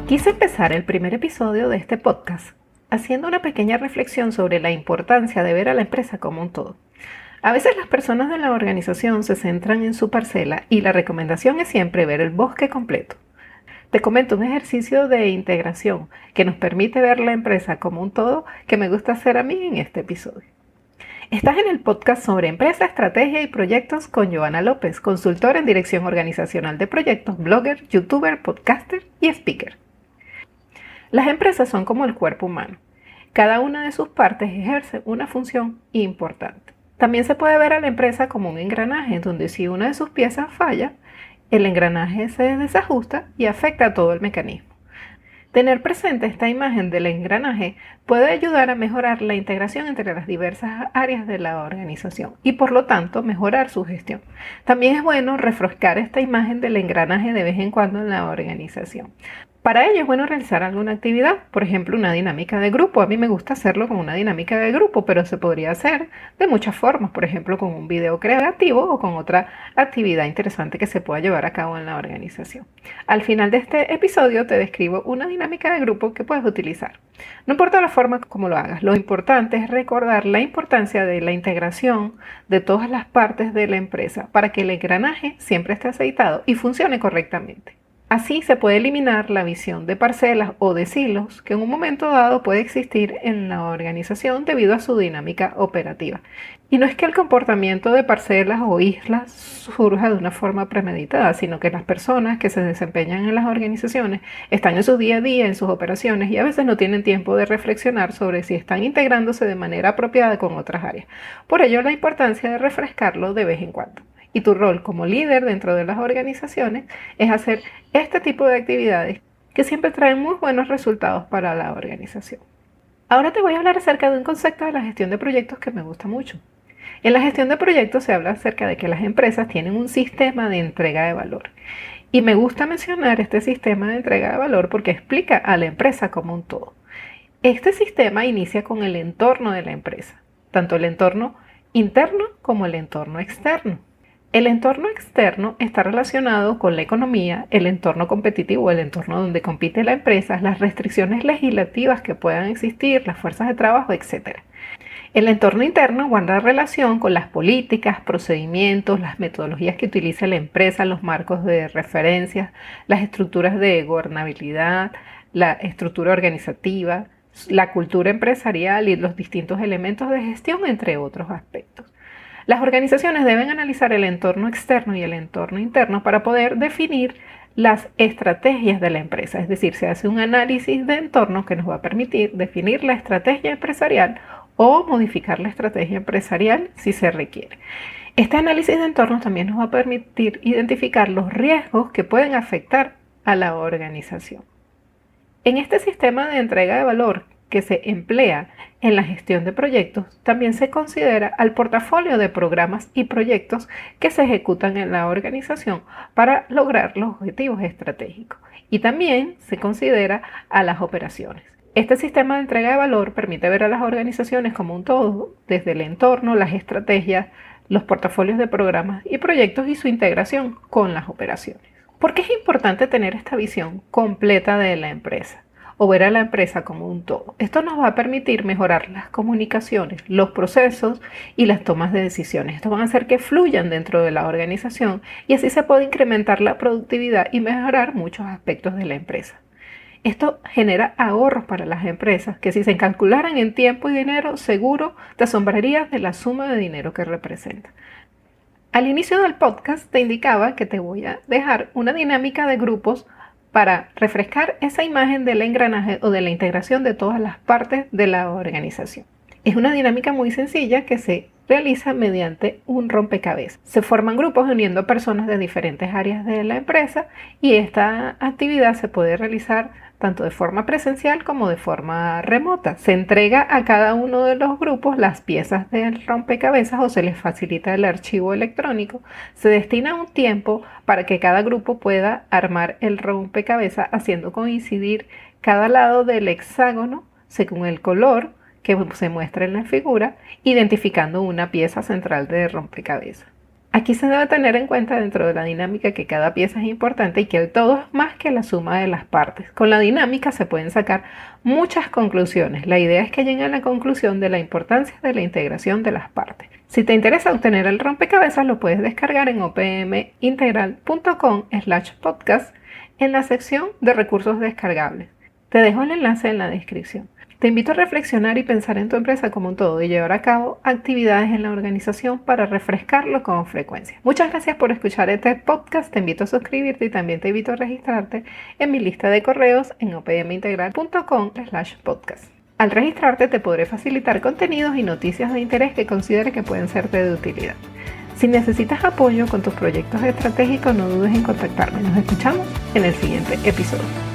Quise empezar el primer episodio de este podcast haciendo una pequeña reflexión sobre la importancia de ver a la empresa como un todo. A veces las personas de la organización se centran en su parcela y la recomendación es siempre ver el bosque completo. Te comento un ejercicio de integración que nos permite ver la empresa como un todo que me gusta hacer a mí en este episodio. Estás en el podcast sobre empresa, estrategia y proyectos con Joana López, consultora en dirección organizacional de proyectos, blogger, youtuber, podcaster y speaker. Las empresas son como el cuerpo humano. Cada una de sus partes ejerce una función importante. También se puede ver a la empresa como un engranaje, donde si una de sus piezas falla, el engranaje se desajusta y afecta a todo el mecanismo. Tener presente esta imagen del engranaje puede ayudar a mejorar la integración entre las diversas áreas de la organización y por lo tanto mejorar su gestión. También es bueno refrescar esta imagen del engranaje de vez en cuando en la organización. Para ello es bueno realizar alguna actividad, por ejemplo una dinámica de grupo. A mí me gusta hacerlo con una dinámica de grupo, pero se podría hacer de muchas formas, por ejemplo con un video creativo o con otra actividad interesante que se pueda llevar a cabo en la organización. Al final de este episodio te describo una dinámica de grupo que puedes utilizar. No importa la forma como lo hagas, lo importante es recordar la importancia de la integración de todas las partes de la empresa para que el engranaje siempre esté aceitado y funcione correctamente. Así se puede eliminar la visión de parcelas o de silos que en un momento dado puede existir en la organización debido a su dinámica operativa. Y no es que el comportamiento de parcelas o islas surja de una forma premeditada, sino que las personas que se desempeñan en las organizaciones están en su día a día, en sus operaciones y a veces no tienen tiempo de reflexionar sobre si están integrándose de manera apropiada con otras áreas. Por ello la importancia de refrescarlo de vez en cuando. Y tu rol como líder dentro de las organizaciones es hacer este tipo de actividades que siempre traen muy buenos resultados para la organización. Ahora te voy a hablar acerca de un concepto de la gestión de proyectos que me gusta mucho. En la gestión de proyectos se habla acerca de que las empresas tienen un sistema de entrega de valor. Y me gusta mencionar este sistema de entrega de valor porque explica a la empresa como un todo. Este sistema inicia con el entorno de la empresa, tanto el entorno interno como el entorno externo. El entorno externo está relacionado con la economía, el entorno competitivo, el entorno donde compite la empresa, las restricciones legislativas que puedan existir, las fuerzas de trabajo, etc. El entorno interno guarda relación con las políticas, procedimientos, las metodologías que utiliza la empresa, los marcos de referencia, las estructuras de gobernabilidad, la estructura organizativa, la cultura empresarial y los distintos elementos de gestión, entre otros aspectos. Las organizaciones deben analizar el entorno externo y el entorno interno para poder definir las estrategias de la empresa. Es decir, se hace un análisis de entorno que nos va a permitir definir la estrategia empresarial o modificar la estrategia empresarial si se requiere. Este análisis de entorno también nos va a permitir identificar los riesgos que pueden afectar a la organización. En este sistema de entrega de valor que se emplea en la gestión de proyectos, también se considera al portafolio de programas y proyectos que se ejecutan en la organización para lograr los objetivos estratégicos. Y también se considera a las operaciones. Este sistema de entrega de valor permite ver a las organizaciones como un todo, desde el entorno, las estrategias, los portafolios de programas y proyectos y su integración con las operaciones. ¿Por qué es importante tener esta visión completa de la empresa? O ver a la empresa como un todo. Esto nos va a permitir mejorar las comunicaciones, los procesos y las tomas de decisiones. Esto van a hacer que fluyan dentro de la organización y así se puede incrementar la productividad y mejorar muchos aspectos de la empresa. Esto genera ahorros para las empresas que si se calcularan en tiempo y dinero, seguro te asombrarías de la suma de dinero que representa. Al inicio del podcast te indicaba que te voy a dejar una dinámica de grupos para refrescar esa imagen del engranaje o de la integración de todas las partes de la organización. Es una dinámica muy sencilla que se realiza mediante un rompecabezas. Se forman grupos uniendo personas de diferentes áreas de la empresa y esta actividad se puede realizar tanto de forma presencial como de forma remota. Se entrega a cada uno de los grupos las piezas del rompecabezas o se les facilita el archivo electrónico. Se destina un tiempo para que cada grupo pueda armar el rompecabezas haciendo coincidir cada lado del hexágono según el color que se muestra en la figura, identificando una pieza central de rompecabezas. Aquí se debe tener en cuenta dentro de la dinámica que cada pieza es importante y que el todo es más que la suma de las partes. Con la dinámica se pueden sacar muchas conclusiones. La idea es que lleguen a la conclusión de la importancia de la integración de las partes. Si te interesa obtener el rompecabezas, lo puedes descargar en opmintegral.com/podcast en la sección de recursos descargables. Te dejo el enlace en la descripción. Te invito a reflexionar y pensar en tu empresa como un todo y llevar a cabo actividades en la organización para refrescarlo con frecuencia. Muchas gracias por escuchar este podcast. Te invito a suscribirte y también te invito a registrarte en mi lista de correos en opmintegral.com/podcast. Al registrarte te podré facilitar contenidos y noticias de interés que considere que pueden serte de utilidad. Si necesitas apoyo con tus proyectos estratégicos, no dudes en contactarme. Nos escuchamos en el siguiente episodio.